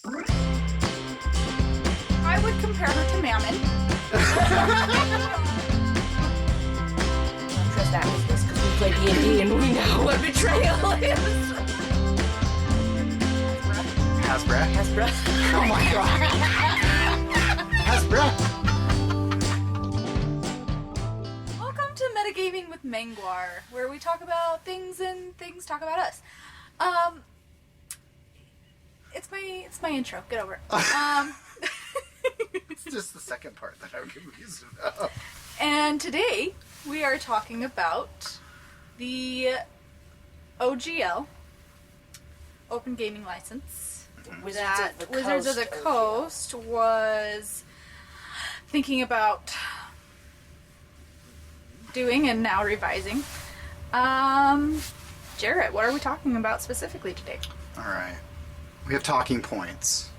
I would compare her to Mammon. Don't trust that with this because we play D&D and we know what betrayal is. Hasbra. Hasbra. Oh my god. Hasbra. Welcome to Metagaming with Mangwar, where we talk about things and things talk about us. It's my intro. Get over it. It's just the second part that I'm confused about. And today we are talking about the OGL, Open Gaming License, that Wizards of the Coast was thinking about doing and now revising. Jarrett, what are we talking about specifically today? Alright. We have talking points.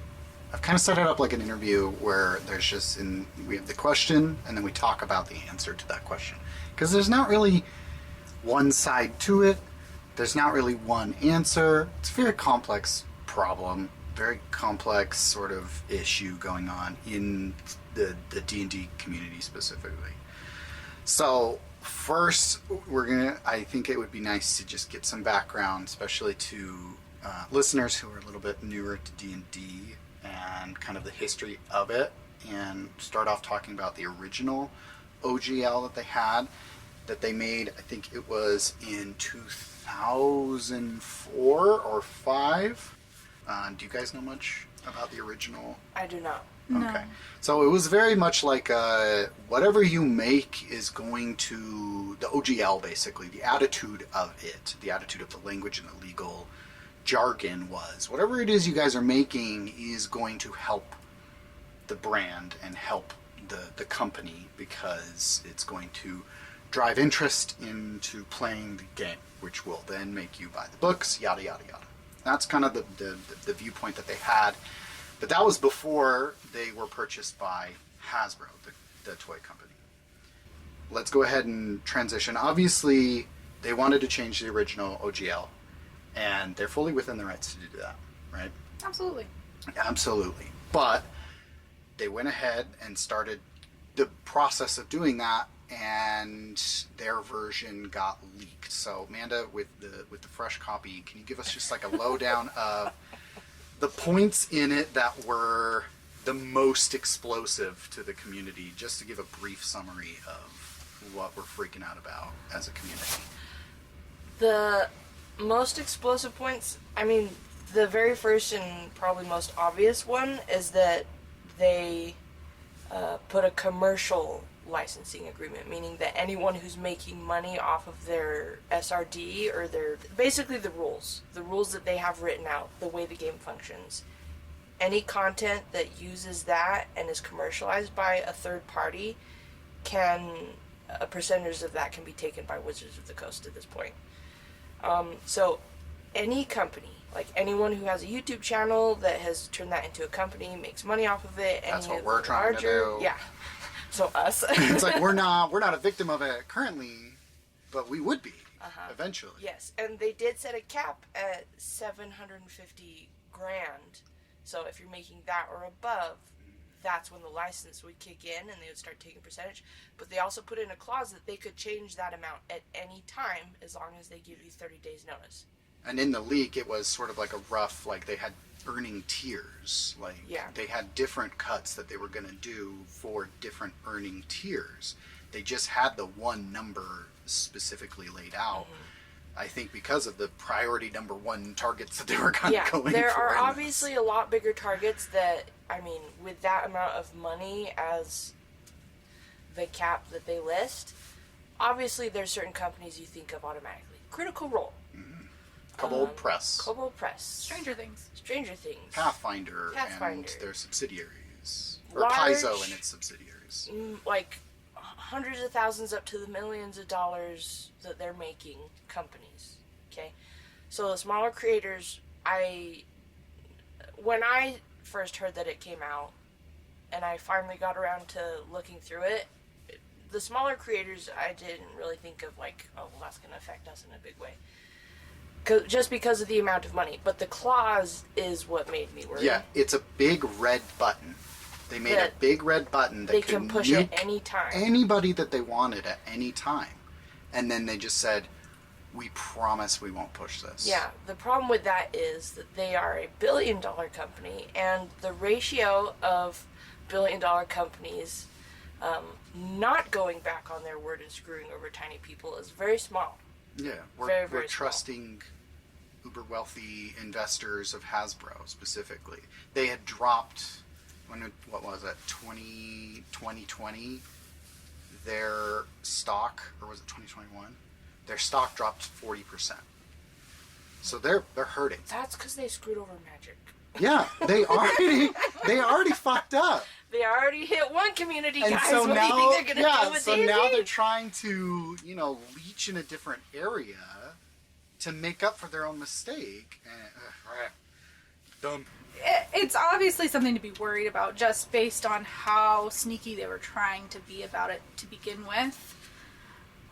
I've kind of set it up like an interview where there's just, we have the question and then we talk about the answer to that question. Because there's not really one side to it. There's not really one answer. It's a very complex problem, very complex sort of issue going on in the D&D community specifically. So first, I think it would be nice to just get some background, especially to listeners who are a little bit newer to D&D and kind of the history of it, and start off talking about the original OGL that they made. I think it was in 2004 or 5. Do you guys know much about the original? I do not. No. Okay. So it was very much like whatever you make is going to, the OGL basically, the attitude of it, the attitude of the language and the legal jargon was, whatever it is you guys are making is going to help the brand and help the company, because it's going to drive interest into playing the game, which will then make you buy the books, yada yada yada. That's kind of the viewpoint that they had. But that was before they were purchased by Hasbro, the toy company. Let's go ahead and transition. Obviously, they wanted to change the original OGL, and they're fully within their rights to do that, right? Absolutely. Absolutely. But they went ahead and started the process of doing that, and their version got leaked. So, Amanda, with the fresh copy, can you give us just like a lowdown of the points in it that were the most explosive to the community, just to give a brief summary of what we're freaking out about as a community? The most explosive points, I mean, the very first and probably most obvious one is that they put a commercial licensing agreement, meaning that anyone who's making money off of their SRD or basically the rules that they have written out, the way the game functions, any content that uses that and is commercialized by a third party, a percentage of that can be taken by Wizards of the Coast at this point. So any company, like anyone who has a YouTube channel that has turned that into a company, makes money off of it. That's what we're trying to do. Yeah. So us. It's like we're not a victim of it currently, but we would be eventually. Yes, and they did set a cap at $750,000. So if you're making that or above, that's when the license would kick in and they would start taking percentage. But they also put in a clause that they could change that amount at any time as long as they give you 30 days notice. And in the leak, it was sort of like a rough, like they had earning tiers. Like they had different cuts that they were going to do for different earning tiers. They just had the one number specifically laid out. I think because of the priority number one targets that they were kind of going for. There are obviously a lot bigger targets that, I mean, with that amount of money as the cap that they list, obviously there's certain companies you think of automatically. Critical Role. Kobold Press. Stranger Things. Pathfinder. And their subsidiaries. Or Large, Paizo and its subsidiaries. Like hundreds of thousands up to the millions of dollars that they're making companies. Okay? So the smaller creators, when I first heard that it came out, and I finally got around to looking through it, the smaller creators, I didn't really think of like, oh, well, that's going to affect us in a big way. just because of the amount of money. But the clause is what made me worry. Yeah, it's a big red button. They made a big red button that they could can push at any time. Anybody that they wanted at any time. And then they just said, we promise we won't push this. Yeah, the problem with that is that they are a billion-dollar company, and the ratio of billion-dollar companies not going back on their word and screwing over tiny people is very small. Yeah, Very, we're very trusting uber wealthy investors of Hasbro specifically. They had dropped, what was it, 2020, their stock, or was it 2021? Their stock dropped 40%. So they're hurting. That's because they screwed over Magic. Yeah, they already fucked up. They already hit one community, And guys. so What now, do you think they're gonna do with so D&D? now they're trying to, leech in a different area to make up for their own mistake. Dumb. It's obviously something to be worried about, just based on how sneaky they were trying to be about it to begin with.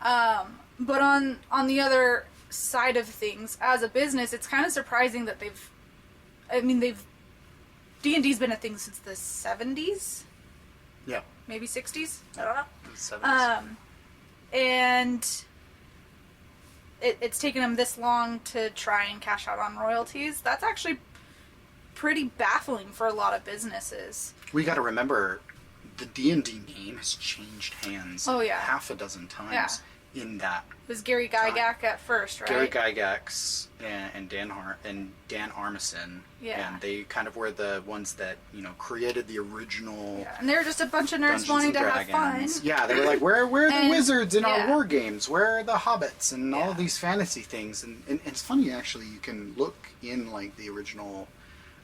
But on the other side of things, as a business, it's kind of surprising that D&D's been a thing since the 70s? Yeah. Maybe 60s? I don't know. In the 70s. And it's taken them this long to try and cash out on royalties. That's actually pretty baffling for a lot of businesses. We got to remember, the D&D name has changed hands half a dozen times in that. It was Gary Gygax at first, right? Gary Gygax and Dan Armisen. Yeah. And they kind of were the ones that, created the original. Yeah. And they were just a bunch of nerds Dungeons wanting and to have fun. Dragons. Yeah, they were like, where are the wizards in our yeah. war games? Where are the hobbits and all of these fantasy things? And it's funny, actually, you can look in, the original,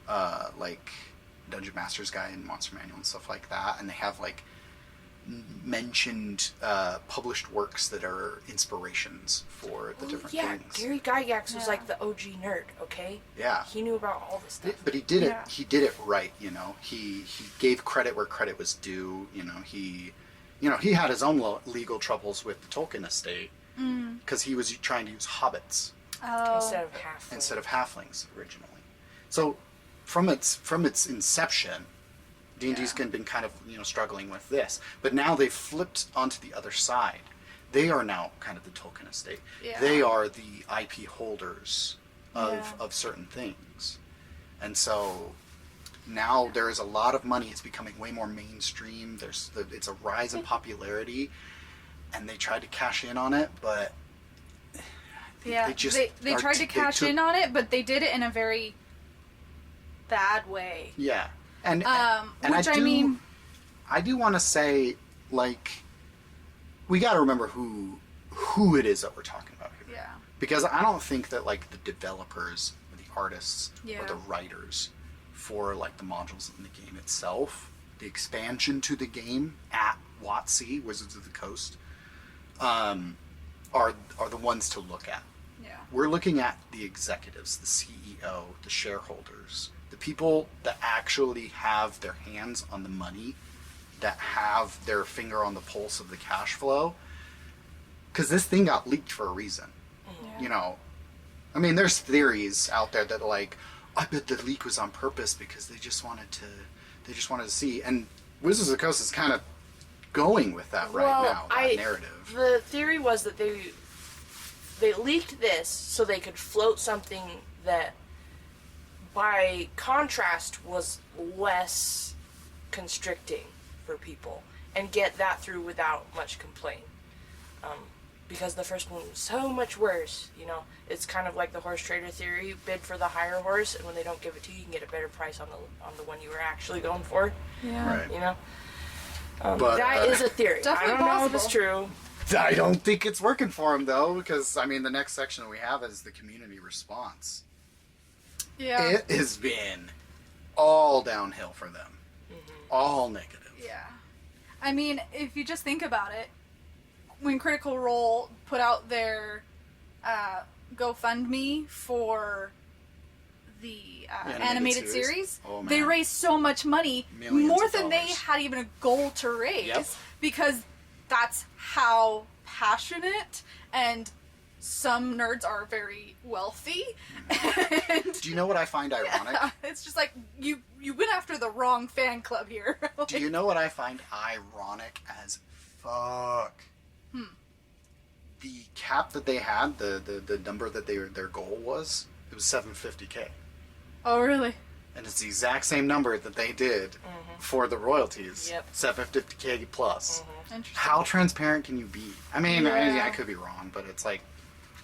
Dungeon Master's Guide and Monster Manual and stuff like that, and they have, mentioned published works that are inspirations for the different things. Gary Gygax was like the OG nerd, okay? Yeah. He knew about all this stuff. But he did it. He did it right. He gave credit where credit was due. He had his own legal troubles with the Tolkien estate because he was trying to use hobbits Instead of halflings originally. So from its inception, D&D's been kind of struggling with this, but now they've flipped onto the other side. They are now kind of the Tolkien estate. Yeah. They are the IP holders of certain things, and so now there is a lot of money. It's becoming way more mainstream. It's a rise in popularity, and they tried to cash in on it, but they tried to cash in on it, but they did it in a very bad way. Yeah. And which I do want to say, we got to remember who it is that we're talking about here. Yeah. Because I don't think that the developers or the artists or Yeah. the writers for the modules in the game itself, the expansion to the game at WotC, Wizards of the Coast, are the ones to look at. Yeah. We're looking at the executives, the CEO, the shareholders, the people that actually have their hands on the money, that have their finger on the pulse of the cash flow. Because this thing got leaked for a reason. Yeah. There's theories out there that I bet the leak was on purpose because they just wanted to see. And Wizards of the Coast is kind of going with that now, that narrative. The theory was that they leaked this so they could float something that, by contrast, was less constricting for people and get that through without much complaint. Because the first one was so much worse, It's kind of like the horse trader theory: bid for the higher horse, and when they don't give it to you, you can get a better price on the one you were actually going for. Yeah. Right. But that is a theory. I don't know if it's true. I don't think it's working for them, though, because, the next section we have is the community response. Yeah. It has been all downhill for them. Mm-hmm. All negative. Yeah. If you just think about it, when Critical Role put out their GoFundMe for the animated series, they raised so much money, more than they had even a goal to raise, because that's how passionate and some nerds are very wealthy. And Do you know what I find ironic? it's just like, you went after the wrong fan club here. Do you know what I find ironic as fuck? The cap that they had, the number that their goal was, it was 750K. Oh, really? And it's the exact same number that they did for the royalties. Yep. 750K plus. Interesting. How transparent can you be? I mean, Yeah. I could be wrong, but it's like,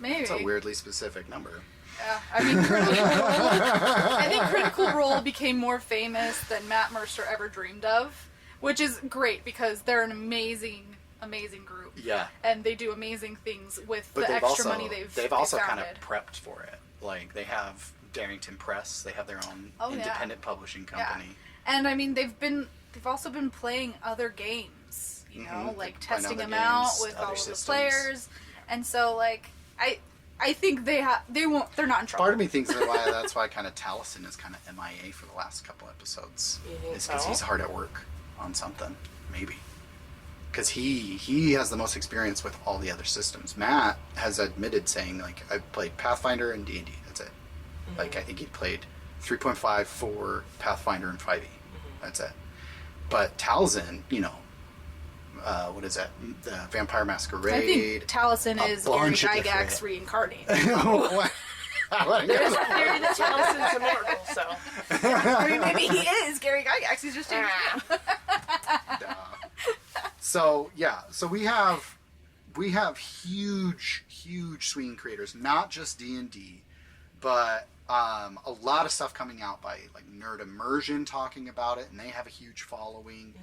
Maybe. it's a weirdly specific number. Yeah, I mean, I think Critical Role became more famous than Matt Mercer ever dreamed of, which is great because they're an amazing group. Yeah. And they do amazing things with But the they've extra also, money they've they've also kind founded. of prepped for it. Like, they have Darrington Press. They have their own Oh, yeah. independent publishing company. Yeah. And I mean, they've also been playing other games, you know, like Playing testing other them out games, with other all of systems. the players. And so, like, I think they're not in trouble. Part of me thinks that's why kind of Taliesin is kind of MIA for the last couple episodes. You think It's because so? he's hard at work on something, maybe. Because he has the most experience with all the other systems. Matt has admitted saying, like, I've played Pathfinder and D&D. That's it. Like, I think he played 3.5 for Pathfinder and 5e. That's it. But Taliesin, you know, what is that? The Vampire Masquerade. I think Taliesin a is Gary bunch of Gygax different- reincarnated. What? There's a theory that Taliesin's immortal, so. I mean, maybe he is Gary Gygax. He's just changed his name. So we have huge swing creators, not just D&D, but a lot of stuff coming out by like Nerd Immersion talking about it, and they have a huge following.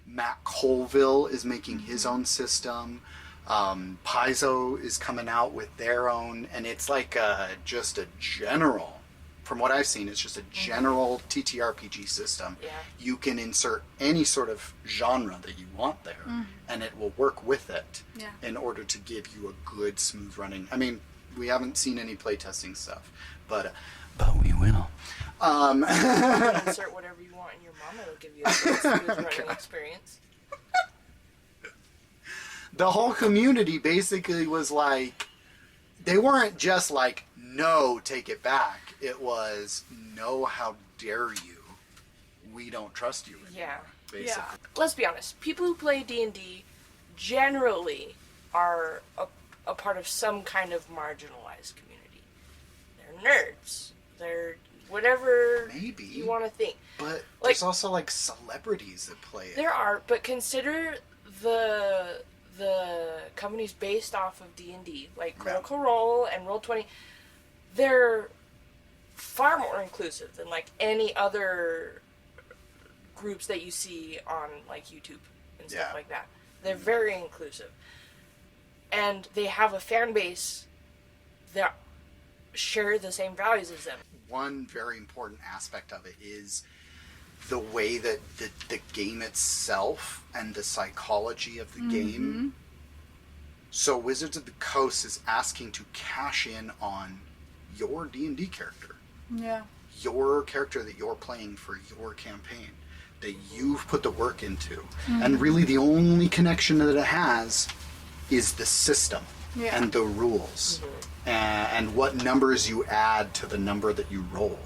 Matt Colville is making his own system. Paizo is coming out with their own, and it's like just a general. From what I've seen, it's just a general TTRPG system. Yeah. You can insert any sort of genre that you want there, and it will work with it Yeah. in order to give you a good, smooth running. I mean, we haven't seen any playtesting stuff, but we will. Insert whatever you want in your mom, it'll give you a smooth running experience. The whole community basically was like, they weren't just like, no, take it back. It was, no, how dare you? We don't trust you anymore. Yeah. Basically. Yeah. Let's be honest. People who play D&D generally are a part of some kind of marginalized community. They're nerds. They're whatever Maybe. you want to think. But Like- there's also like celebrities that play it. There are, but consider the companies based off of D&D, like Critical Role and Roll20. They're far more inclusive than like any other groups that you see on like YouTube and stuff Yeah. like that. They're very inclusive, and they have a fan base that share the same values as them. One very important aspect of it is the way that the game itself and the psychology of the game. So Wizards of the Coast is asking to cash in on your D&D character. Yeah. Your character that you're playing for your campaign that you've put the work into. And really the only connection that it has is the system Yeah. and the rules and what numbers you add to the number that you rolled.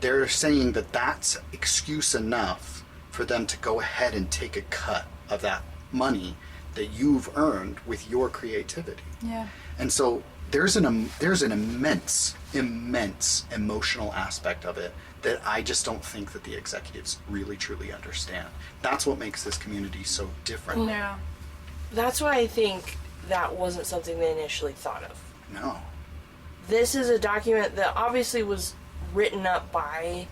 They're saying that that's excuse enough for them to go ahead and take a cut of that money that you've earned with your creativity. Yeah. And so there's an immense emotional aspect of it that I just don't think that the executives really truly understand. That's what makes this community so different. Yeah. That's why I think that wasn't something they initially thought of. No. This is a document that obviously was written up by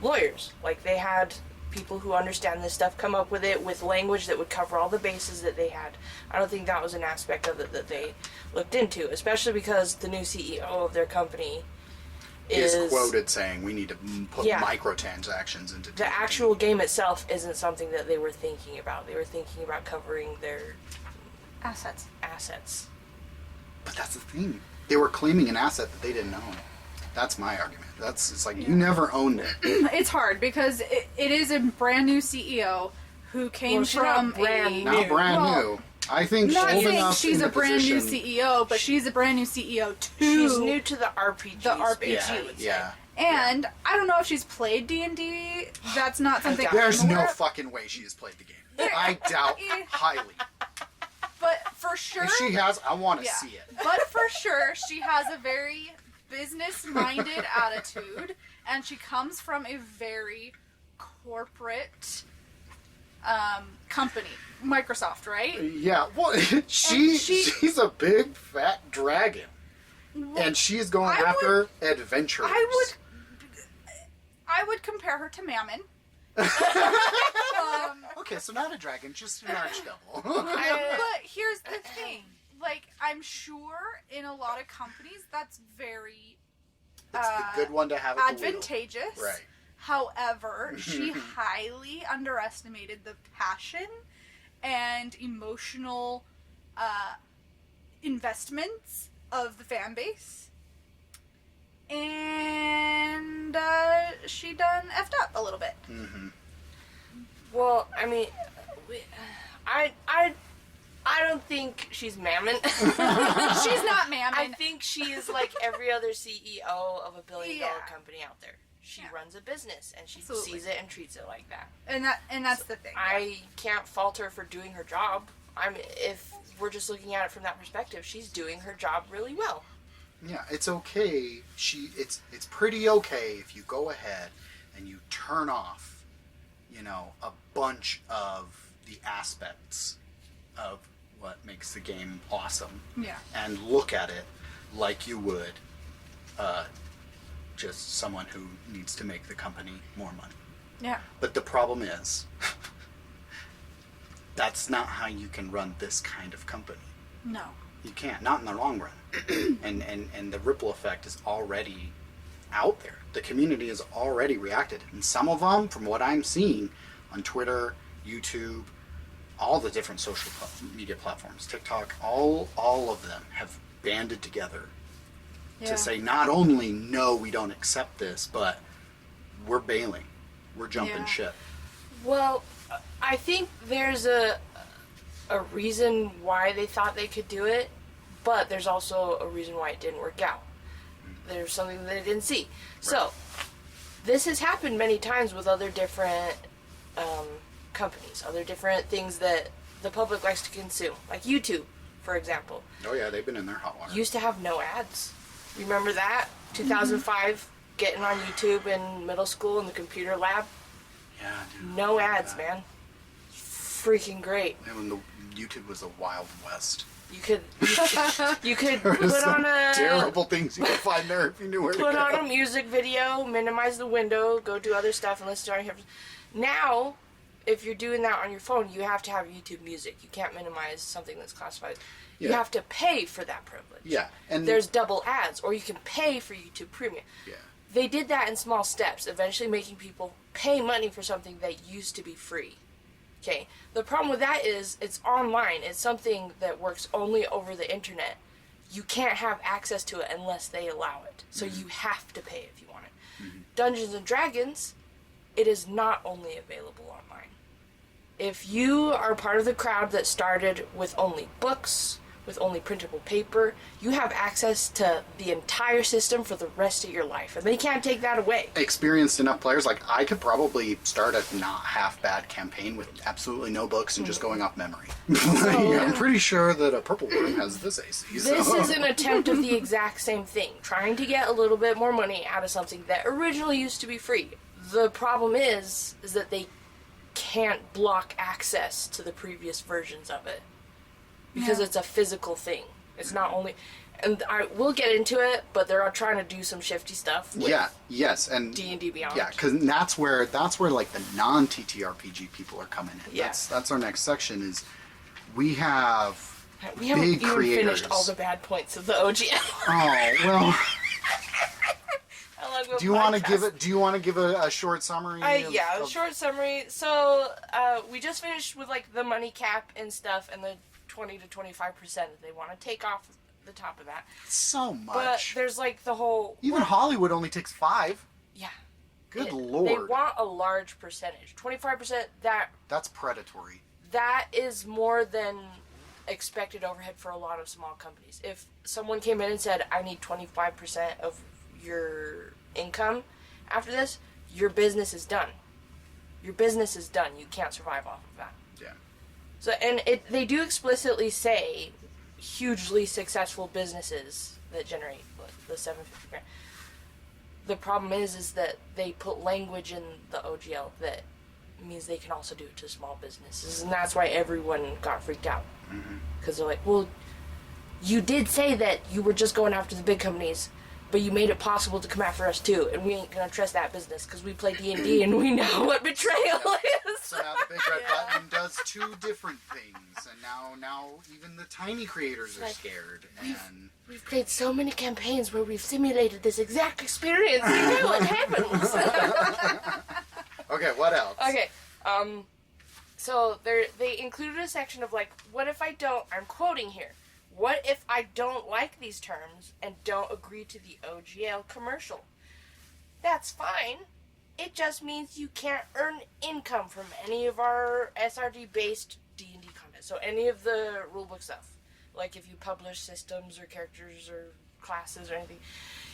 lawyers. Like, they had people who understand this stuff come up with it with language that would cover all the bases that they had. I don't think that was an aspect of it that they looked into, especially because the new CEO of their company Is quoted saying we need to put Yeah. microtransactions into the actual game itself isn't something that they were thinking about. They were thinking about covering their Assets. assets. But that's the thing. They were claiming an asset that they didn't own. That's my argument. It's like you never owned it. It's hard because it is a brand new CEO who came Well, she's not from brand a new. Not brand Well, new. I think Not old saying enough she's in a the brand new position- CEO, but she's a brand new CEO too. She's new to the RPG. The RPG. space, I would say. Yeah. And I don't know if she's played D&D. That's not something There's I'm no aware of. fucking way she has played the game. I doubt highly. But for sure, If she has, I want to yeah. see it. But for sure, she has a very business-minded attitude, and she comes from a very corporate company, Microsoft, right? Yeah, well, she's a big fat dragon, and she's going after adventurers. I would compare her to Mammon. Okay, so not a dragon, just an archdevil. But here's the thing. Like, I'm sure in a lot of companies that's very It's the good one to have at the wheel. advantageous. Right. However, she highly underestimated the passion and emotional investments of the fan base. And she done effed up a little bit. Well, I mean, I don't think she's Mammon. She's not Mammon. I think she is like every other CEO of a billion-dollar company out there. She runs a business and she Absolutely. sees it and treats it like that. And that's the thing. I can't fault her for doing her job. If we're just looking at it from that perspective, she's doing her job really well. Yeah, it's okay. It's pretty okay if you go ahead and you turn off, a bunch of the aspects of what makes the game awesome. Yeah. And look at it like you would just someone who needs to make the company more money. Yeah. But the problem is, that's not how you can run this kind of company. No. You can't, not in the long run. and the ripple effect is already out there. The community has already reacted. And some of them, from what I'm seeing on Twitter, YouTube, all the different social media platforms, TikTok, all of them have banded together to say not only, no, we don't accept this, but we're bailing. We're jumping ship. Well, I think there's a reason why they thought they could do it, but there's also a reason why it didn't work out. There's something that they didn't see. Right. So, this has happened many times with other different companies, other different things that the public likes to consume, like YouTube, for example. Oh yeah, they've been in their hot water. Used to have no ads. Remember that? 2005, getting on YouTube in middle school in the computer lab. Yeah, dude. No ads, man. Freaking great. And when the YouTube was the Wild West. You could There was put some on a terrible things you could find there if you knew where to put go. on a music video, minimize the window, go do other stuff, and listen to our headphones. Now, if you're doing that on your phone, you have to have YouTube Music. You can't minimize something that's classified. You Yeah. have to pay for that privilege. Yeah, and There's double ads, or you can pay for YouTube Premium. yeah, They did that in small steps, eventually making people pay money for something that used to be free. Okay, the problem with that is it's online. It's something that works only over the internet. You can't have access to it unless they allow it. So you have to pay if you want it. Dungeons and Dragons, it is not only available online. If you are part of the crowd that started with only books, with only printable paper, you have access to the entire system for the rest of your life, and they can't take that away. experienced enough players, like I could probably start a not half bad campaign with absolutely no books and just going off memory. I'm pretty sure that a purple worm has this AC. So. This is an attempt of the exact same thing, trying to get a little bit more money out of something that originally used to be free. The problem is that they can't block access to the previous versions of it. Because it's a physical thing. It's not only... And I will get into it, but they're all trying to do some shifty stuff with and D&D Beyond. Yeah, because that's where like the non-TTRPG people are coming in. Yeah. That's our next section. Is we have We haven't big even creators. finished all the bad points of the OGL. Oh well. Do you want to give it? Do you want to give a short summary? A short summary. So we just finished with like the money cap and stuff, and the 20 to 25% that they want to take off the top of that. So much. But there's like the whole... Even Hollywood only takes 5%. Yeah. Good lord. They want a large percentage. 25%, That's predatory. that is more than expected overhead for a lot of small companies. If someone came in and said, I need 25% of your income after this, your business is done. Your business is done. You can't survive off of that. Yeah. So, and they do explicitly say hugely successful businesses that generate the 750 grand. The problem is that they put language in the OGL that means they can also do it to small businesses, and that's why everyone got freaked out. Because they're like, well, you did say that you were just going after the big companies, but you made it possible to come after us too, and we ain't gonna trust that business because we play D&D and we know what betrayal is. So now the big red button does two different things, and now even the tiny creators are scared. And We've played so many campaigns where we've simulated this exact experience. We know what happens. okay, what else? Okay, so they included a section of like, what if I don't, I'm quoting here, what if I don't like these terms and don't agree to the OGL commercial? That's fine. It just means you can't earn income from any of our SRD-based D&D content. So any of the rulebook stuff. Like if you publish systems or characters or classes or anything.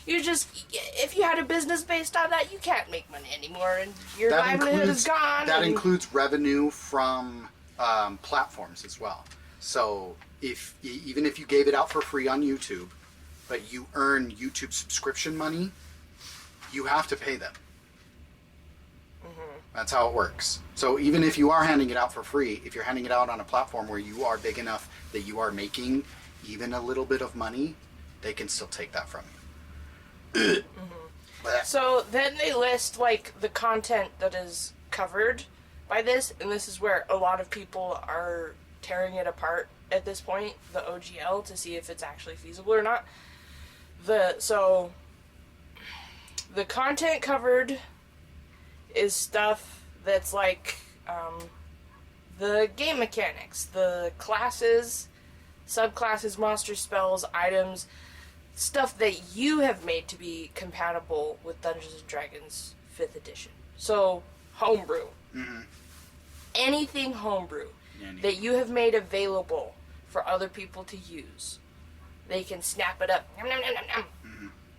You just, if you had a business based on that, you can't make money anymore and your livelihood is gone. That includes revenue from platforms as well. So even if you gave it out for free on YouTube, but you earn YouTube subscription money, you have to pay them. That's how it works. So even if you are handing it out for free, if you're handing it out on a platform where you are big enough that you are making even a little bit of money, they can still take that from you. So then they list like the content that is covered by this, and this is where a lot of people are tearing it apart at this point, the OGL, to see if it's actually feasible or not. So the content covered is stuff that's like the game mechanics, the classes, subclasses, monsters, spells, items, stuff that you have made to be compatible with Dungeons & Dragons 5th edition. So, homebrew. Anything homebrew that you have made available for other people to use. They can snap it up. Nom, nom, nom, nom, nom.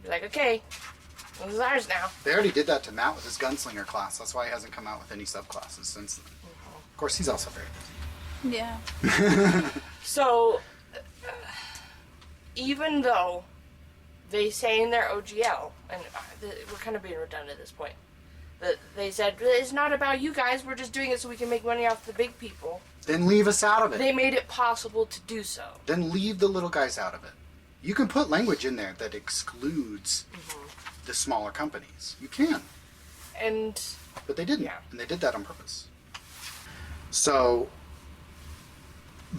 You're like, okay, this is ours now. They already did that to Matt with his gunslinger class. That's why he hasn't come out with any subclasses since then. Of course, he's also very busy. Yeah. So, even though they say in their OGL, and we're kind of being redundant at this point, that they said, it's not about you guys, we're just doing it so we can make money off the big people. Then leave us out of it. They made it possible to do so. Then leave the little guys out of it. You can put language in there that excludes the smaller companies. You can. But they didn't. Yeah. And they did that on purpose. So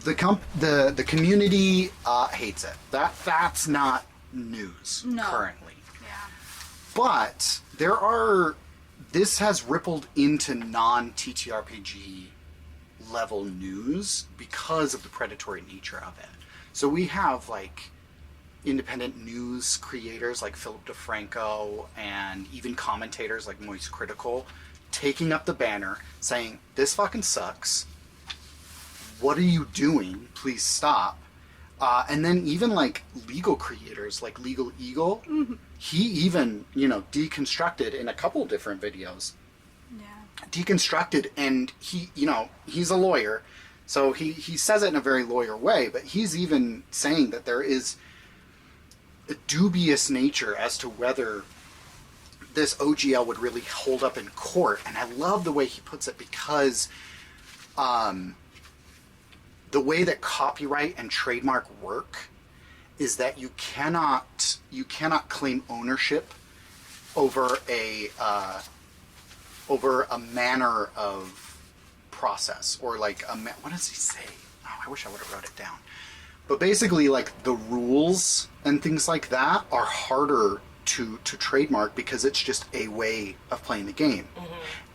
the community hates it. That's not news currently. Yeah. But this has rippled into non-TTRPG level news because of the predatory nature of it. So we have like independent news creators like Philip DeFranco and even commentators like Moist Critical taking up the banner saying, this fucking sucks. What are you doing? Please stop. And then even like legal creators like Legal Eagle, he even, deconstructed in a couple different videos. Yeah. Deconstructed, and he's a lawyer, so he says it in a very lawyer way, but he's even saying that there is a dubious nature as to whether this OGL would really hold up in court. And I love the way he puts it because the way that copyright and trademark work is that you cannot claim ownership over a manner of process, or like what does he say? Oh, I wish I would have wrote it down. But basically, like the rules and things like that are harder to trademark because it's just a way of playing the game.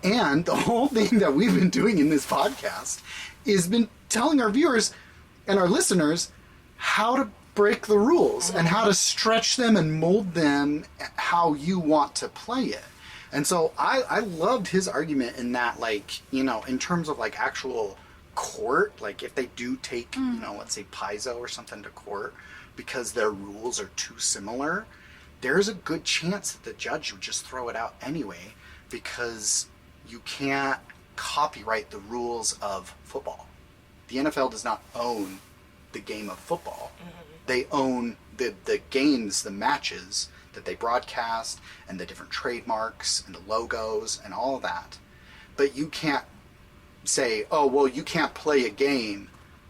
And the whole thing that we've been doing in this podcast is been telling our viewers and our listeners how to break the rules and how to stretch them and mold them how you want to play it. And so I loved his argument in that, like, in terms of like actual court, like if they do take, let's say Paizo or something to court because their rules are too similar, there's a good chance that the judge would just throw it out anyway because you can't copyright the rules of football. The NFL does not own the game of football. They own the games, the matches that they broadcast, and the different trademarks and the logos and all of that. But you can't say, oh, well, you can't play a game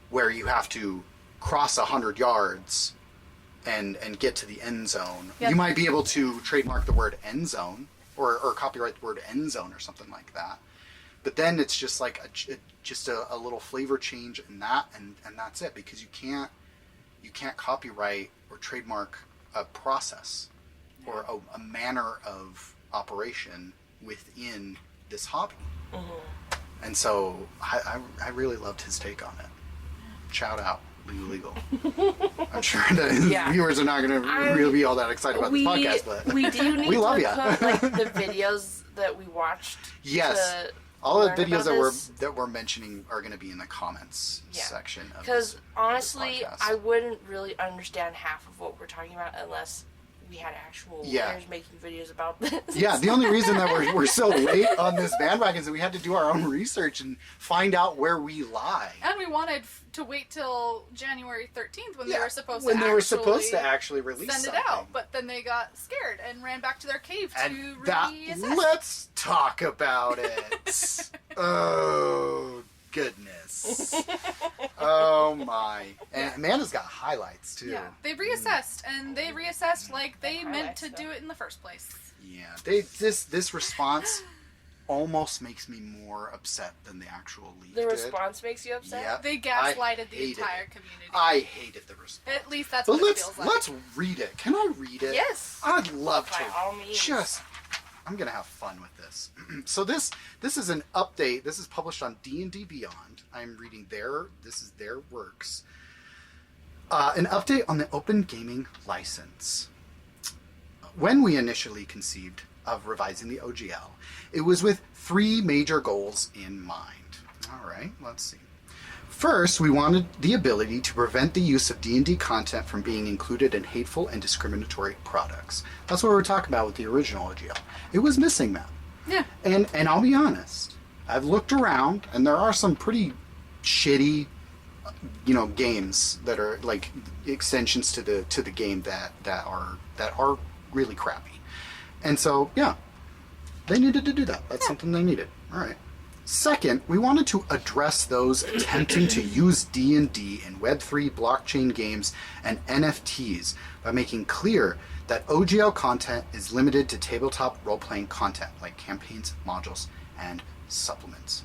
where you have to cross 100 yards and get to the end zone. Yep. You might be able to trademark the word end zone or copyright the word end zone or something like that. But then it's just like a little flavor change in that, and that's it, because you can't copyright or trademark a process or a manner of operation within this hobby. And so I really loved his take on it. Shout out, Legal. I'm sure that his viewers are not going to really be all that excited about this podcast, but we do need we love to ya. put like the videos that we watched. Yes. To all the learn videos about that we're mentioning are going to be in the comments section of Because this honestly, podcast. I wouldn't really understand half of what we're talking about unless we had actual lawyers making videos about this. Yeah, the only reason that we're so late on this bandwagon is that we had to do our own research and find out where we lie. And we wanted to wait till January 13th when they were supposed to actually release send something. it out. But then they got scared and ran back to their cave And to that, reassess. let's talk about it. Oh, goodness. Oh, my. And Amanda's got highlights, too. Yeah, they reassessed, and they reassessed like they meant to do it in the first place. Yeah, this response almost makes me more upset than the actual leak The did. response makes you upset? Yep. They gaslighted the hated entire it. community. I hated the response. At least that's But what it feels like. let's read it. Can I read it? Yes. I'd love By to. all means. I'm gonna have fun with this. So this is an update. This is published on D&D Beyond. I'm reading this is their works. An update on the Open Gaming License. When we initially conceived of revising the OGL, it was with 3 major goals in mind. All right, let's see. First, we wanted the ability to prevent the use of D&D content from being included in hateful and discriminatory products. That's what we were talking about with the original OGL. It was missing that. Yeah. And I'll be honest, I've looked around, and there are some pretty shitty, games that are like extensions to the game that are really crappy. And so, yeah, they needed to do that. That's something they needed. All right. Second, we wanted to address those attempting to use D&D in Web3 blockchain games and NFTs by making clear that OGL content is limited to tabletop role-playing content like campaigns, modules, and supplements.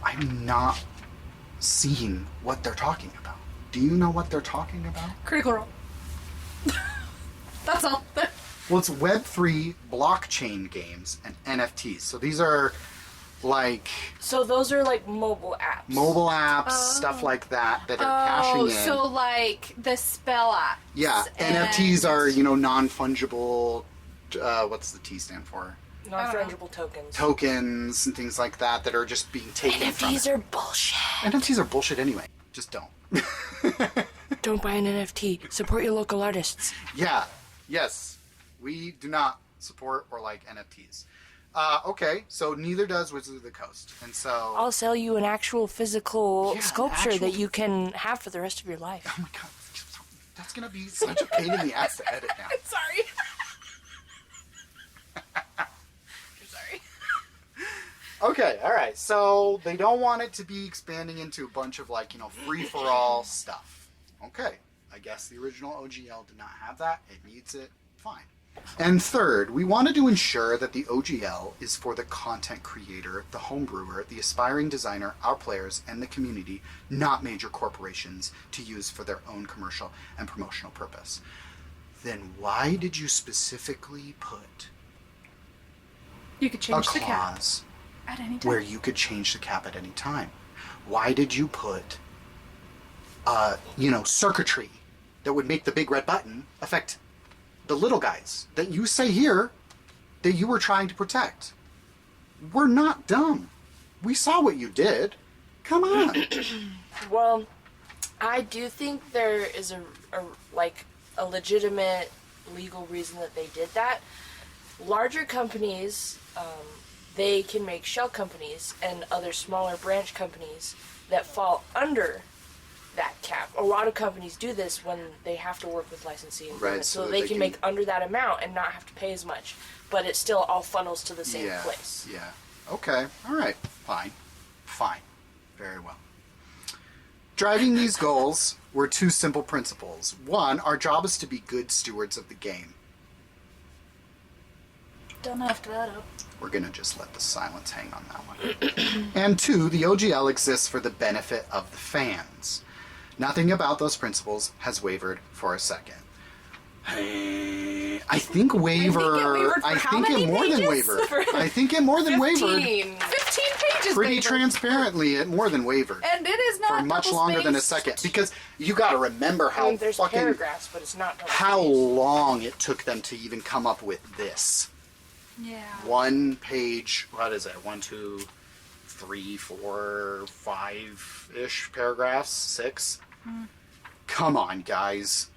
I'm not seeing what they're talking about. Do you know what they're talking about? Critical Role. That's all. Well, it's Web3 blockchain games and NFTs. So these are like So those are like mobile apps. stuff like that are cashing in. So like the spell apps. Yeah, NFTs are, non-fungible, what's the T stand for? Non-fungible tokens. Tokens and things like that are just being taken from NFTs are bullshit. NFTs are bullshit anyway. Just don't. Don't buy an NFT. Support your local artists. Yeah. Yes. We do not support or like NFTs. Okay, so neither does Wizards of the Coast. And so I'll sell you an actual physical Yeah, sculpture actual- that you can have for the rest of your life. oh my god, that's gonna be such a pain in the ass to edit now. Sorry. I'm sorry. Okay, all right. So they don't want it to be expanding into a bunch of free for all stuff. Okay, I guess the original OGL did not have that. It needs it. Fine. And third, we wanted to ensure that the OGL is for the content creator, the home brewer, the aspiring designer, our players, and the community, not major corporations to use for their own commercial and promotional purpose. Then why did you specifically put You could a change the cap clause at any time. where you could change the cap at any time? Why did you put, circuitry that would make the big red button affect the little guys that you say here that you were trying to protect? We're not dumb. We saw what you did. Come on. Well, I do think there is a legitimate legal reason that they did that. Larger companies, they can make shell companies and other smaller branch companies that fall under that cap. A lot of companies do this when they have to work with licensing agreements, so they can make under that amount and not have to pay as much, but it still all funnels to the same place. Yeah. Okay. All right. Fine. Very well. Driving these goals were two simple principles. One, our job is to be good stewards of the game. Don't have to that up. We're going to just let the silence hang on that one. And two, the OGL exists for the benefit of the fans. Nothing about those principles has wavered for a second. I think wavered. I think it more than wavered. I think it more than wavered. 15 pages. Pretty wavered. transparently, it more than wavered. And it is not for much longer than a second, because you got to remember how there's fucking paragraphs, but it's not how long it took them to even come up with this. Yeah. 1 page. What is it? 1, 2, 3, 4, 5-ish paragraphs. 6. Come on, guys.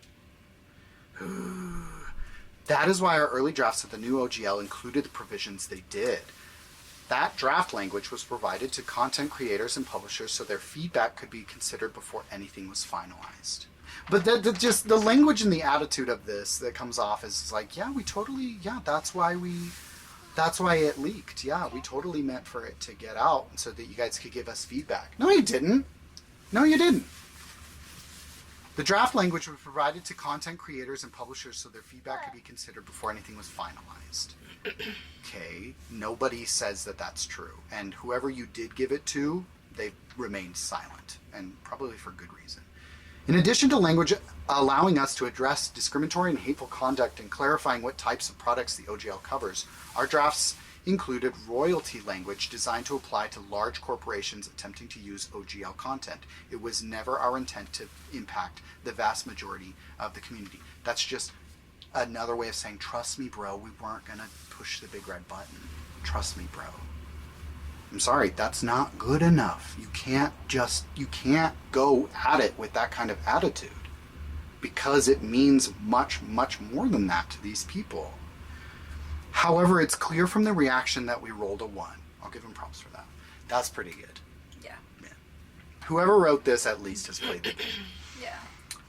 That is why our early drafts of the new OGL included the provisions they did. That draft language was provided to content creators and publishers so their feedback could be considered before anything was finalized. But just the language and the attitude of this that comes off is like, that's why it leaked. Yeah, we totally meant for it to get out so that you guys could give us feedback. No, you didn't. The draft language was provided to content creators and publishers so their feedback could be considered before anything was finalized. Okay, nobody says that that's true. And whoever you did give it to, they've remained silent, and probably for good reason. In addition to language allowing us to address discriminatory and hateful conduct and clarifying what types of products the OGL covers, our drafts included royalty language designed to apply to large corporations attempting to use OGL content. It was never our intent to impact the vast majority of the community. That's just another way of saying, trust me, bro, we weren't going to push the big red button. Trust me, bro. I'm sorry, that's not good enough. You can't go at it with that kind of attitude, because it means much, much more than that to these people. However, it's clear from the reaction that we rolled a 1. I'll give him props for that. That's pretty good. Yeah. Whoever wrote this at least has played the game. Yeah.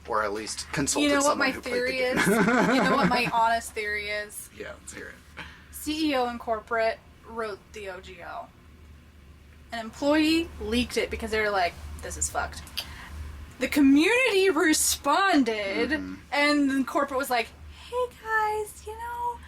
Or at least consulted You know what someone my who theory played the is? game. You know what my honest theory is? Yeah, let's hear it. CEO and corporate wrote the OGL. An employee leaked it because they were like, this is fucked. The community responded, and the corporate was like, hey guys,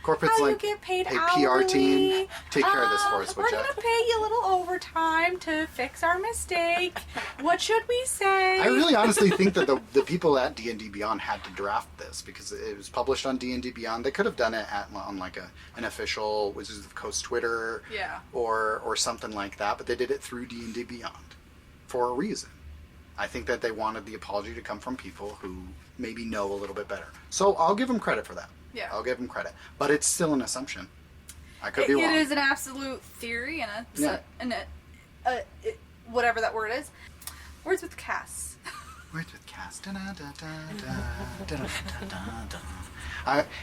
Corporate's how like, you get paid hey, hourly. PR team, take care of this for us, would We're ya? gonna pay you a little overtime to fix our mistake. What should we say? I really honestly think that the people at D&D Beyond had to draft this because it was published on D&D Beyond. They could have done it on like an official Wizards of the Coast Twitter, or something like that, but they did it through D&D Beyond for a reason. I think that they wanted the apology to come from people who maybe know a little bit better. So I'll give them credit for that. Yeah. I'll give them credit. But it's still an assumption. I could be wrong. It is an absolute theory and whatever that word is. Words with Cass. Words with Cass.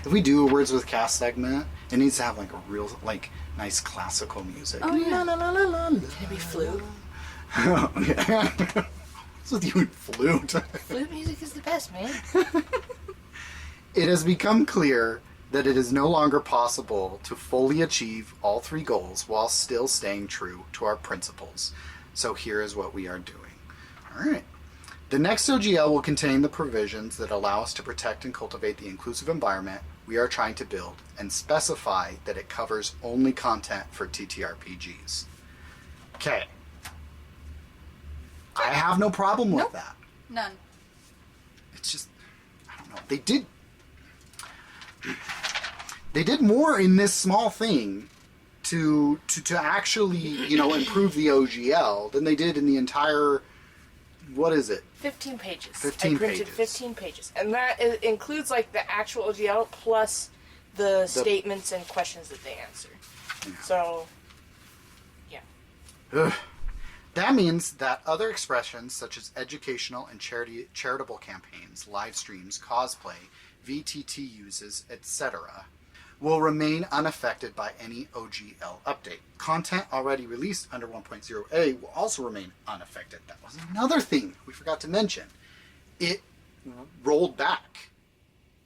If we do a Words with Cass segment, it needs to have like a real nice classical music. Oh yeah. Can it be flute? Oh, yeah. What's with you and flute? Flute music is the best, man. It has become clear that it is no longer possible to fully achieve all 3 goals while still staying true to our principles. So here is what we are doing. All right. The next OGL will contain the provisions that allow us to protect and cultivate the inclusive environment we are trying to build and specify that it covers only content for TTRPGs. Okay. I have no problem with that. None. It's just, I don't know. They did more in this small thing to actually, improve the OGL than they did in the entire, what is it? 15 pages. 15 I printed pages. 15 pages. And that includes the actual OGL plus the statements and questions that they answer. Yeah. So, yeah. Ugh. That means that other expressions such as educational and charitable campaigns, live streams, cosplay, VTT uses, etc., will remain unaffected by any OGL update. Content already released under 1.0a will also remain unaffected. That was another thing we forgot to mention. It rolled back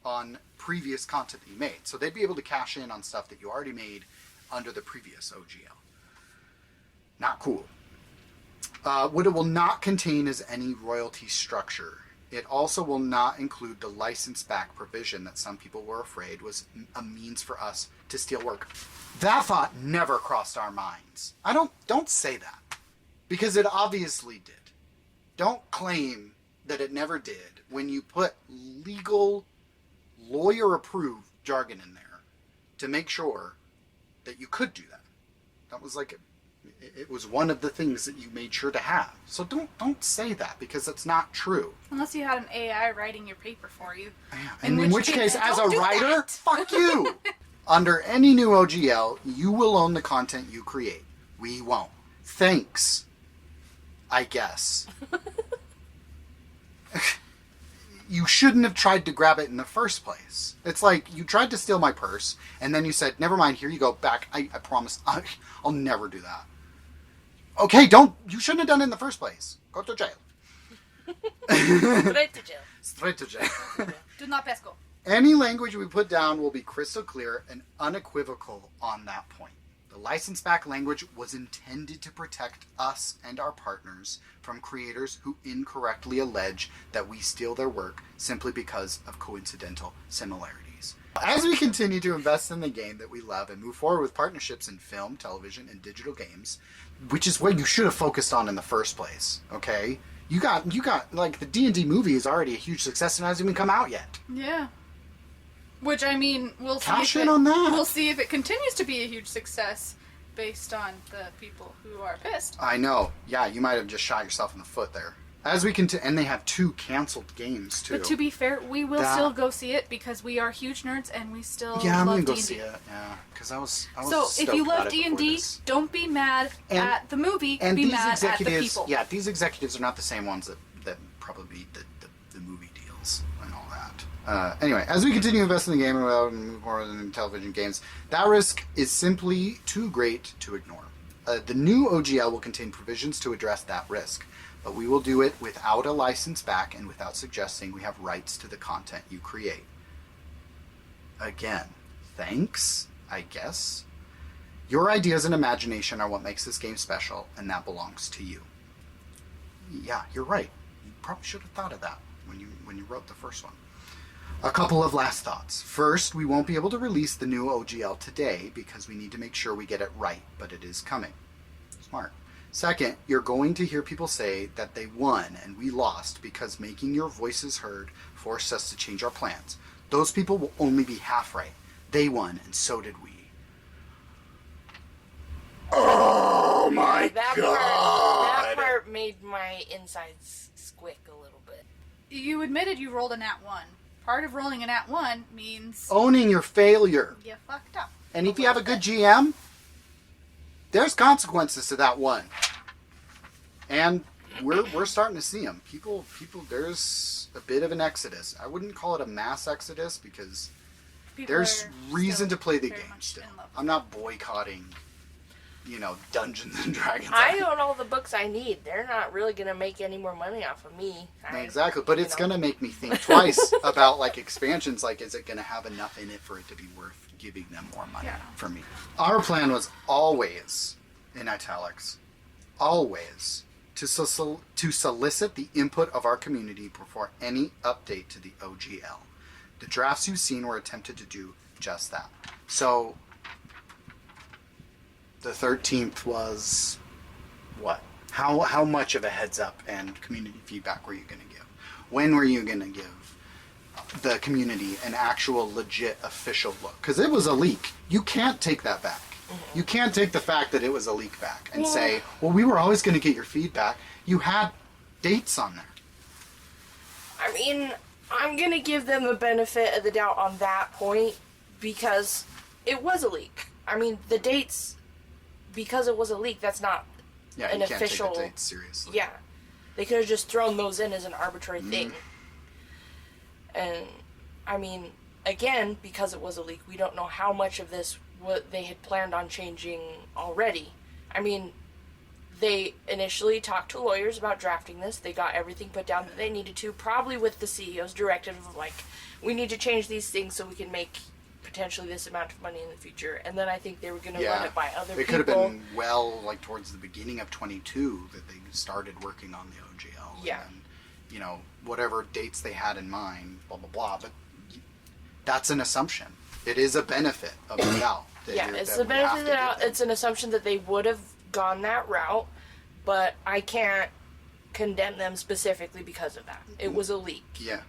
on previous content that you made. So they'd be able to cash in on stuff that you already made under the previous OGL. Not cool. What it will not contain is any royalty structure. It also will not include the license back provision that some people were afraid was a means for us to steal work. That thought never crossed our minds. Don't say that, because it obviously did. Don't claim that it never did when you put legal, lawyer-approved jargon in there to make sure that you could do that. That was like it was one of the things that you made sure to have. So don't say that, because it's not true. Unless you had an AI writing your paper for you. Yeah. And in which case, as a writer, fuck you. Under any new OGL, you will own the content you create. We won't. Thanks, I guess. You shouldn't have tried to grab it in the first place. It's like you tried to steal my purse, and then you said, never mind, here you go, back. I promise, I'll never do that. Okay, you shouldn't have done it in the first place. Go to jail. Straight to jail. Straight to jail. Do not pesco. Any language we put down will be crystal clear and unequivocal on that point. The license back language was intended to protect us and our partners from creators who incorrectly allege that we steal their work simply because of coincidental similarities. As we continue to invest in the game that we love and move forward with partnerships in film, television, and digital games, which is what you should have focused on in the first place, okay? You got like, the D&D movie is already a huge success and hasn't even come out yet. Yeah. Which, I mean, we'll see. Cash in on that. We'll see if it continues to be a huge success based on the people who are pissed. I know. Yeah, you might have just shot yourself in the foot there. As we continue, and they have 2 canceled games too. But to be fair, we will still go see it because we are huge nerds and we still I'm love gonna D&D. go see it. Yeah, because I was So if you stoked love about it before D&D, this. don't be mad at the movie. And be these mad executives, at the people. yeah, these executives are not the same ones that probably beat the movie deals and all that. Anyway, as we continue to invest in the game and move more than television games, that risk is simply too great to ignore. The new OGL will contain provisions to address that risk, but we will do it without a license back and without suggesting we have rights to the content you create. Again, thanks, I guess. Your ideas and imagination are what makes this game special, and that belongs to you. Yeah, you're right. You probably should have thought of that when you wrote the first one. A couple of last thoughts. First, we won't be able to release the new OGL today because we need to make sure we get it right, but it is coming. Smart. Second, you're going to hear people say that they won and we lost because making your voices heard forced us to change our plans. Those people will only be half right. They won, and so did we. Oh my that god! That part made my insides squick a little bit. You admitted you rolled a nat 1. Part of rolling a nat 1 means Owning your failure. you fucked up. And if you have a good GM, there's consequences to that one. And we're starting to see them. People, there's a bit of an exodus. I wouldn't call it a mass exodus because People there's are reason still to play the very game much still. in love. I'm not boycotting, Dungeons and Dragons. I own all the books I need. They're not really going to make any more money off of me. Exactly, but it's going to make me think twice about expansions. Is it going to have enough in it for it to be worth giving them more money for me? Our plan was always, in italics, always to solicit the input of our community before any update to the OGL. The drafts you've seen were attempted to do just that. So the 13th was what? How much of a heads up and community feedback were you going to give? When were you going to give the community an actual legit official look? Because it was a leak. You can't take that back. You can't take the fact that it was a leak back and say, well, we were always going to get your feedback. You had dates on there. I mean, I'm going to give them the benefit of the doubt on that point because it was a leak. I mean, the dates, because it was a leak, that's not Yeah, an you can't official. take the dates seriously. Yeah, they could have just thrown those in as an arbitrary thing. And I mean, again, because it was a leak, we don't know how much of this what they had planned on changing already. I mean, they initially talked to lawyers about drafting this. They got everything put down that they needed to, probably with the CEO's directive of like, we need to change these things so we can make potentially this amount of money in the future. And then I think they were going to run it by other people. It could have been like towards the beginning of 22 that they started working on the OGL. Yeah. And then, whatever dates they had in mind, blah, blah, blah. But that's an assumption. It is a benefit of the doubt. Yeah, it's the benefit of the doubt. It's an assumption that they would have gone that route, but I can't condemn them specifically because of that. It was a leak. Yeah.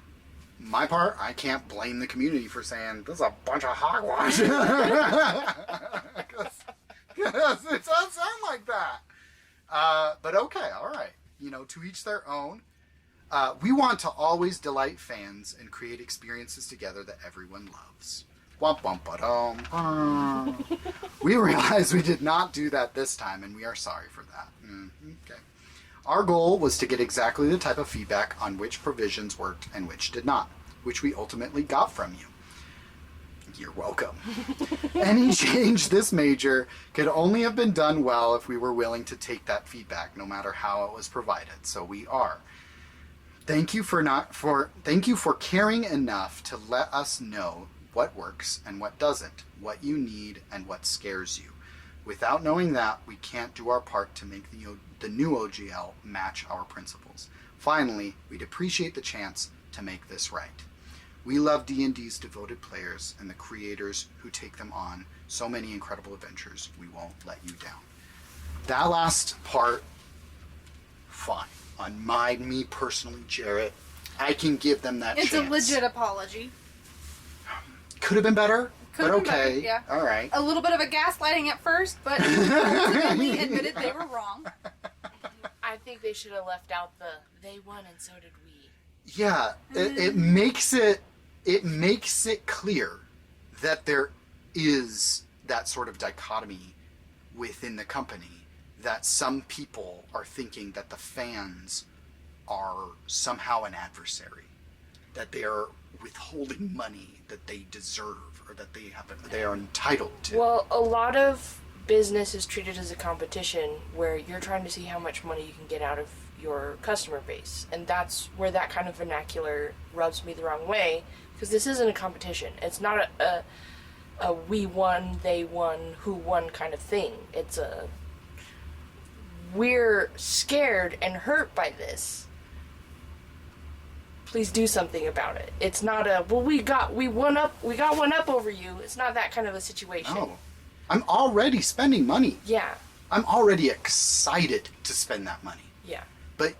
My part, I can't blame the community for saying, this is a bunch of hogwash. Because it does sound like that. But okay, all right. To each their own. We want to always delight fans and create experiences together that everyone loves. Womp womp ba-dum. We realize we did not do that this time, and we are sorry for that. Okay. Our goal was to get exactly the type of feedback on which provisions worked and which did not, which we ultimately got from you. You're welcome. Any change this major could only have been done well if we were willing to take that feedback, no matter how it was provided. So we are. Thank you for caring enough to let us know what works and what doesn't, what you need and what scares you. Without knowing that, we can't do our part to make the new OGL match our principles. Finally, we'd appreciate the chance to make this right. We love D&D's devoted players and the creators who take them on so many incredible adventures. We won't let you down. That last part, fine. On me personally, Jarrett, I can give them that chance. It's a legit apology. Could have been better, Could have been okay. better, yeah. All right. A little bit of a gaslighting at first, but ultimately admitted they were wrong. I think they should have left out the they won and so did we. Yeah, it makes it clear that there is that sort of dichotomy within the company, that some people are thinking that the fans are somehow an adversary, that they are withholding money that they deserve or that they are entitled to. Well, a lot of business is treated as a competition where you're trying to see how much money you can get out of your customer base, and that's where that kind of vernacular rubs me the wrong way, because this isn't a competition. It's not a we won, they won, who won kind of thing. It's a we're scared and hurt by this. Please do something about it. It's not a we got one up over you. It's not that kind of a situation. No. I'm already spending money. Yeah. I'm already excited to spend that money. Yeah. But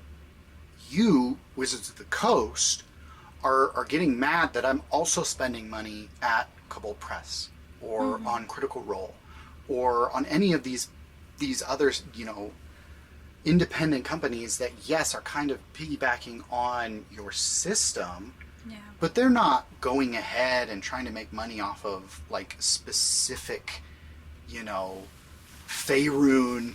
you, Wizards of the Coast, are getting mad that I'm also spending money at Cabal Press or on Critical Role or on any of these other, independent companies that, yes, are kind of piggybacking on your system, but they're not going ahead and trying to make money off of, like, specific, Faerun,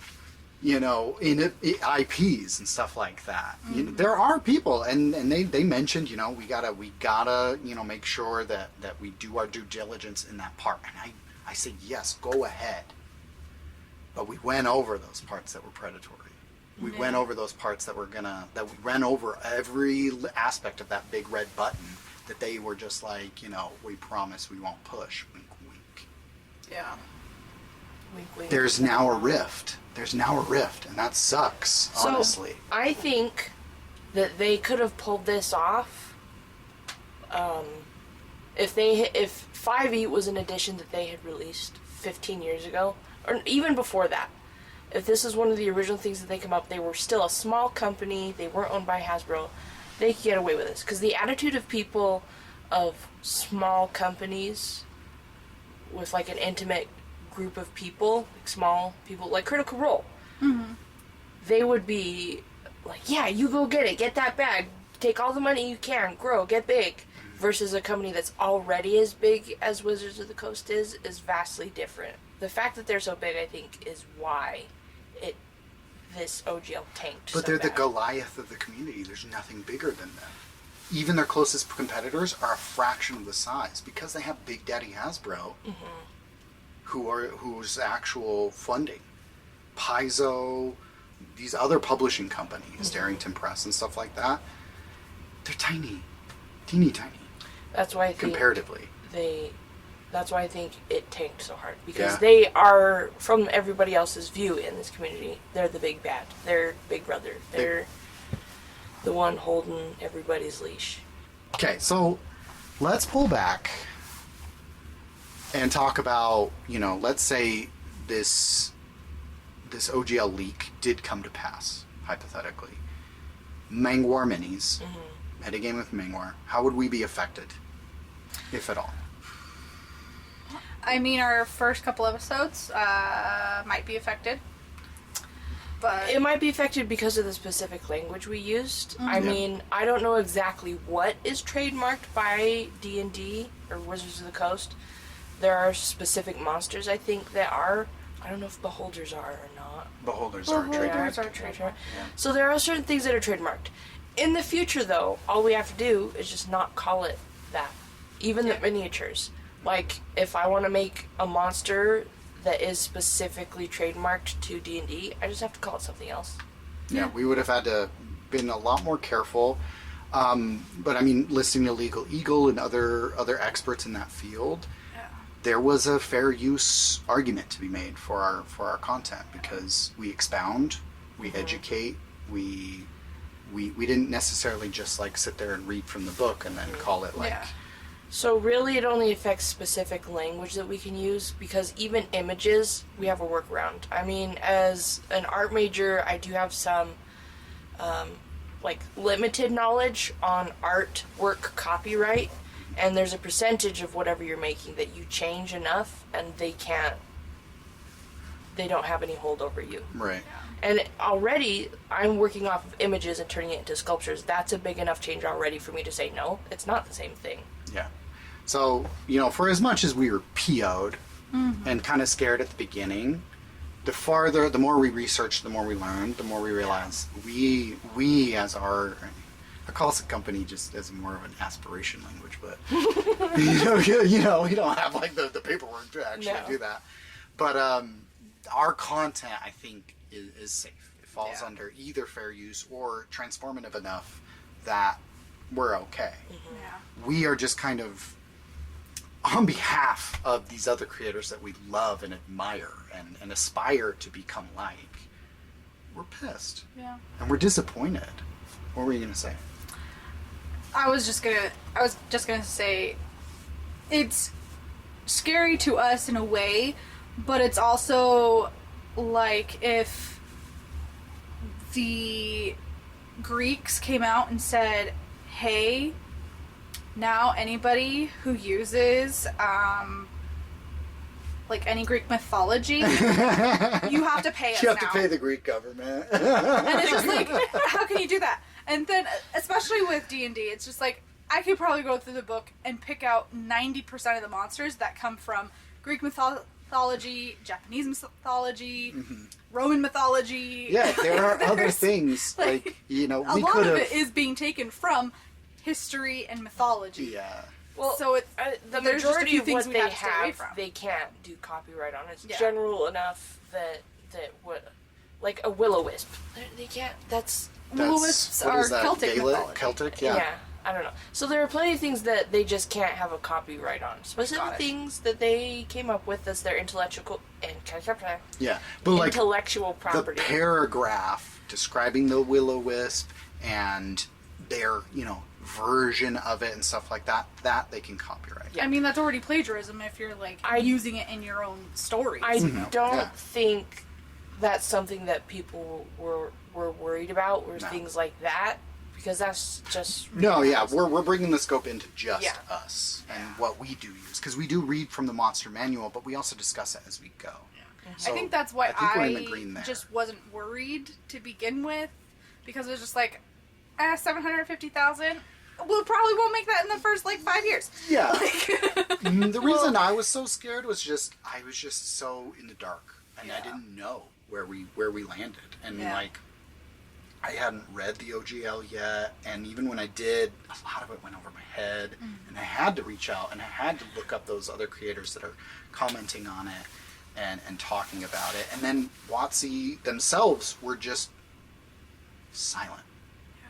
in IPs and stuff like that. There are people, and they mentioned, we gotta make sure that we do our due diligence in that part. And I said, yes, go ahead. But we went over those parts that were predatory. We went over those parts that we ran over every aspect of that big red button that they were just like, we promise we won't push. Wink, wink. Yeah. Wink, wink. There's now a rift, and that sucks, honestly. So, I think that they could have pulled this off if 5e was an edition that they had released 15 years ago, or even before that. If this is one of the original things that they come up, they were still a small company, they weren't owned by Hasbro, they could get away with this. Because the attitude of people of small companies with like an intimate group of people, like small people, like Critical Role, they would be like, yeah, you go get that bag, take all the money you can, grow, get big. Versus a company that's already as big as Wizards of the Coast is vastly different. The fact that they're so big, I think, is why it this OGL tanked. But so they're the bad. Goliath of the community. There's nothing bigger than them. Even their closest competitors are a fraction of the size because they have Big Daddy Hasbro, who's actual funding. Paizo, these other publishing companies, Darrington Press and stuff like that. They're tiny, teeny tiny. That's why I think comparatively. That's why I think it tanked so hard because Yeah. they are, from everybody else's view in this community, they're the big bad. They're big brother. They're the one holding everybody's leash. Okay, so let's pull back and talk about, let's say this OGL leak did come to pass, hypothetically. Mangwar minis, metagame with Mangwar, how would we be affected, if at all? I mean, our first couple episodes might be affected, but It might be affected because of the specific language we used. I Yeah. mean, I don't know exactly what is trademarked by D&D or Wizards of the Coast. There are specific monsters, I think, that are. I don't know if beholders are or not. Beholders are Beholders trademarked. are trademarked. So there are certain things that are trademarked. In the future, though, all we have to do is just not call it that. Even the miniatures. Like, if I want to make a monster that is specifically trademarked to D&D, I just have to call it something else. Yeah, we would have had to been a lot more careful. But I mean, listening to Legal Eagle and other experts in that field, there was a fair use argument to be made for our content because we expound, we educate, we didn't necessarily just like sit there and read from the book and then call it like. Yeah. So really it only affects specific language that we can use because even images, we have a workaround. I mean, as an art major, I do have some limited knowledge on artwork copyright, and there's a percentage of whatever you're making that you change enough and they don't have any hold over you. Right. And already, I'm working off of images and turning it into sculptures. That's a big enough change already for me to say, no, it's not the same thing. Yeah. So, for as much as we were PO'd and kind of scared at the beginning, the more we researched, the more we learned, the more we realized we as I call this a company just as more of an aspiration language, but we don't have like the paperwork to actually do that. But our content, I think, is safe. It falls under either fair use or transformative enough that we're okay. Yeah. We are just kind of on behalf of these other creators that we love and admire and aspire to become like. We're pissed. Yeah. And we're disappointed. What were you gonna say? I was just gonna say it's scary to us in a way, but it's also like if the Greeks came out and said, hey, now anybody who uses like any Greek mythology, you have to pay us You have now. to pay the Greek government. And it's just like, how can you do that? And then, especially with D&D, it's just like, I could probably go through the book and pick out 90% of the monsters that come from Greek mythology, Japanese mythology, Roman mythology. Yeah, there are other things like, we a lot could of have. it is being taken from history and mythology. Yeah. Well, So it's the there's just a majority few of things what we they have to stay away have, from. they can't do copyright on. It's Yeah. general enough that what, like a will-o-wisp, they can't. That's Will-o-wisps what are is that, Celtic Gaelic? mythology. Celtic, yeah. yeah. I don't know. So there are plenty of things that they just can't have a copyright on. Specific Got it. things that they came up with as their intellectual Yeah, but like intellectual the property. paragraph describing the will-o-wisp and their version of it and stuff like that they can copyright. Yeah. I mean, that's already plagiarism if you're like using it in your own stories. I don't Yeah. think that's something that people were worried about. Or No. things like that, because that's just No, yeah, we're bringing the scope into just Yeah. us and what we do use because we do read from the monster manual, but we also discuss it as we go. So I think that's why I think we're in the green there. just wasn't worried to begin with, because it was just like, 750,000. We probably won't make that in the first 5 years. Yeah. Like, The reason I was so scared was I was just so in the dark and I Yeah. didn't know where we landed. And Yeah. like, I hadn't read the OGL yet, and even when I did, a lot of it went over my head, and I had to reach out and I had to look up those other creators that are commenting on it and talking about it. And then WotC themselves were just silent.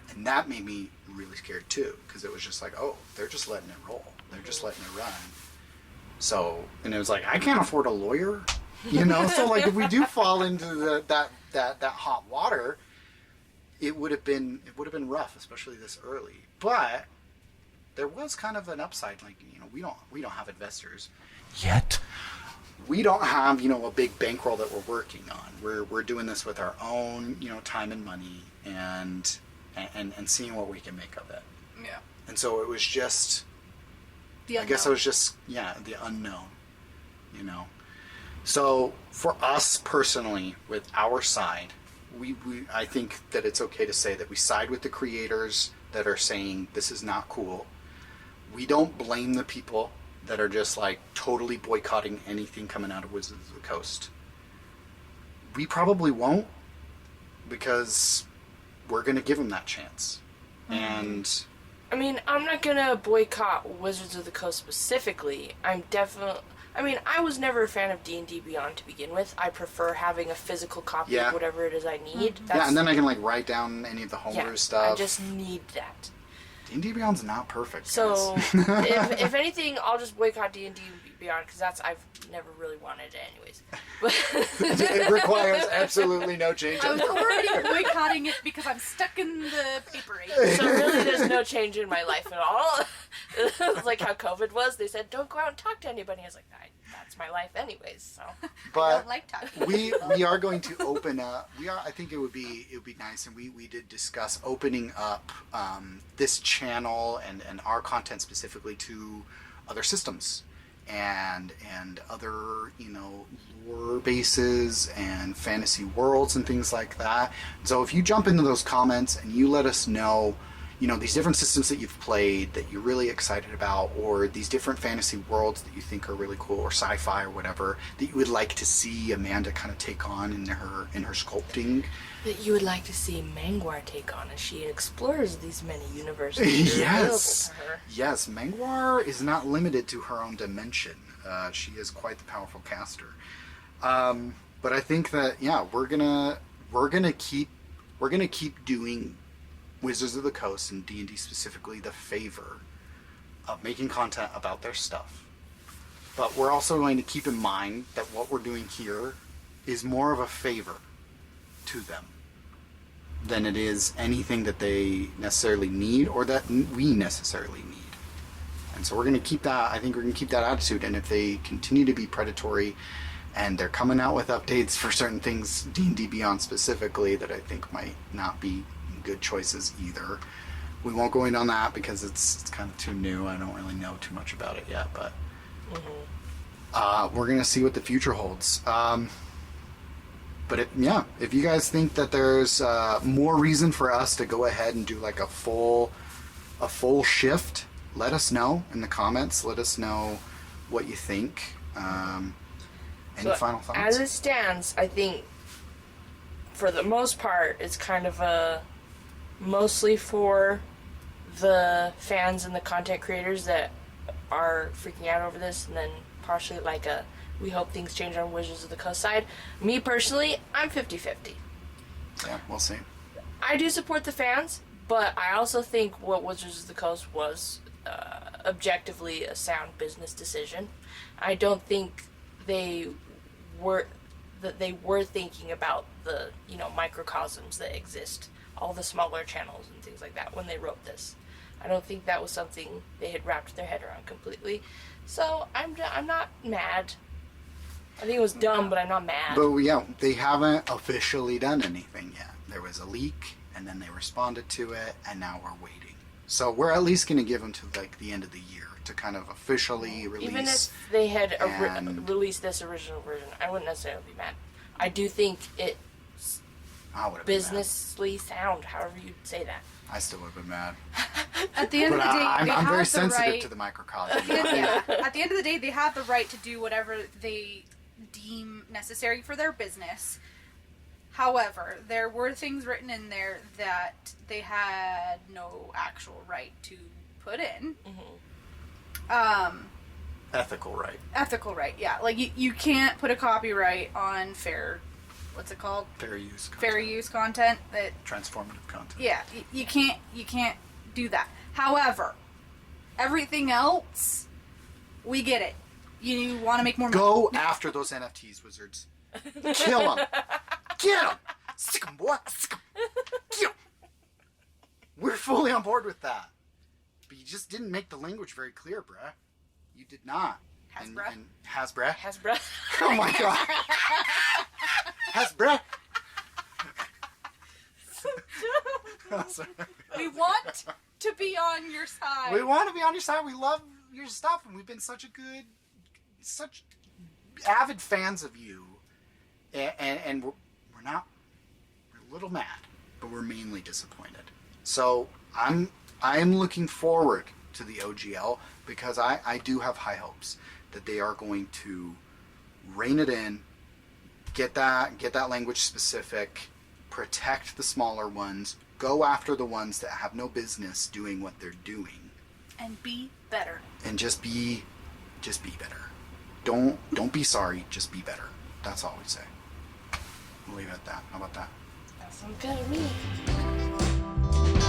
And that made me really scared too, because it was just like, oh, they're just letting it roll. They're just letting it run. So, and it was like, I can't afford a lawyer, you know? So like, if we do fall into that hot water, it would have been rough, especially this early. But there was kind of an upside, like, you know, we don't have investors yet. We don't have, you know, a big bankroll that we're working on. We're doing this with our own, you know, time and money, and seeing what we can make of it. Yeah. And so it was just, The I guess it was just, yeah, the unknown, you know. So for us personally, with our side, I think that it's okay to say that we side with the creators that are saying this is not cool. We don't blame the people that are just like totally boycotting anything coming out of Wizards of the Coast. We probably won't, because we're going to give them that chance. And I mean, I'm not gonna boycott Wizards of the Coast specifically. I was never a fan of D&D Beyond to begin with. I prefer having a physical copy Yeah. of whatever it is I need. yeah, and then I can like write down any of the homebrew stuff. I just need that. D&D Beyond's not perfect, So, guys. if anything, I'll just boycott D&D Beyond, because I've never really wanted it anyways. It requires absolutely no change. I was already boycotting it because I'm stuck in the paper age. So really, there's no change in my life at all. It's like how COVID was. They said, don't go out and talk to anybody. I was like, that's my life anyways, so. I But don't like talking. we are going to open up. I think it would be nice, and we did discuss opening up this channel and our content specifically to other systems and other, you know, lore bases and fantasy worlds and things like that. So if you jump into those comments and you let us know, you know, these different systems that you've played that you're really excited about, or these different fantasy worlds that you think are really cool, or sci-fi or whatever, that you would like to see Amanda kind of take on in her sculpting. That you would like to see Mangwar take on as she explores these many universes that are available Yes, to her. yes. Mangwar is not limited to her own dimension. She is quite the powerful caster. But I think that we're gonna keep doing Wizards of the Coast and D&D specifically the favor of making content about their stuff. But we're also going to keep in mind that what we're doing here is more of a favor to them than it is anything that they necessarily need or that we necessarily need. And so we're going to keep that, I think we're going to keep that attitude. And if they continue to be predatory and they're coming out with updates for certain things, D&D Beyond specifically, that I think might not be good choices either, we won't go in on that because it's kind of too new. I don't really know too much about it yet, but we're going to see what the future holds. But if you guys think that there's more reason for us to go ahead and do like a full shift, let us know in the comments. Let us know what you think. Any final thoughts? As it stands, I think for the most part, it's kind of mostly for the fans and the content creators that are freaking out over this, and then partially like we hope things change on Wizards of the Coast side. Me personally, I'm 50-50. Yeah, we'll see. I do support the fans, but I also think what Wizards of the Coast was objectively a sound business decision. I don't think they were thinking about the microcosms that exist, all the smaller channels and things like that when they wrote this. I don't think that was something they had wrapped their head around completely. So I'm not mad. I think it was dumb, but I'm not mad. But they haven't officially done anything yet. There was a leak, and then they responded to it, and now we're waiting. So we're at least going to give them to like the end of the year to kind of officially release. Even if they had released this original version, I wouldn't necessarily be mad. I do think it's businessly sound, however you'd say that. I still would have been mad. At the end But of the day, I'm they have very the sensitive right. to the microcosm. At the end of the day, they have the right to do whatever they deem necessary for their business. However, there were things written in there that they had no actual right to put in. Ethical right. Ethical right, yeah. Like, you can't put a copyright on what's it called? Fair use content. Fair use content. That Transformative content. Yeah, you can't do that. However, everything else, we get it. You want to make more money. Go after those NFTs, wizards. Kill them. Get them. Sick them, boy. Sick 'em. Get 'em. We're fully on board with that. But you just didn't make the language very clear, bruh. You did not. Hasbra? Hasbra? Hasbra. Oh my god. Hasbra? Oh, sorry. We want to be on your side. We want to be on your side. We love your stuff, and we've been such avid fans of you. And we're not. We're a little mad, but we're mainly disappointed. So I'm looking forward to the OGL because I do have high hopes that they are going to rein it in, get that language specific, protect the smaller ones, go after the ones that have no business doing what they're doing, and be better. and just be better. Don't be sorry, just be better. That's all we say. We'll leave it at that. How about that? That sounds good to me.